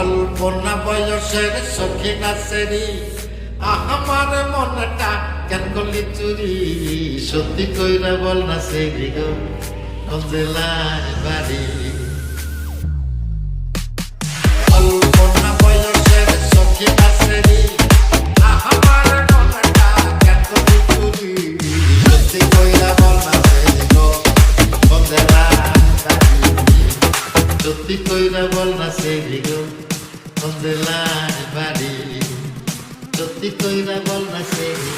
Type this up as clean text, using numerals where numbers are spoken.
অল্প না বয়সের সখী নাচেরি আমার মনটা কেন করলি চুরি সত্যি কইরা বল না সেরি গো কোন জেলায় বাড়ি অল্প না বয়সের সখী নাচেরি আমার মনটা কেন করলি চুরি সত্যি কইরা বল না সেরি গো কোন জেলায় বাড়ি সত্যি কইরা বল না সেরি গো কোন জেলায় বাড়ি সত্যি কইরা বল না সেরি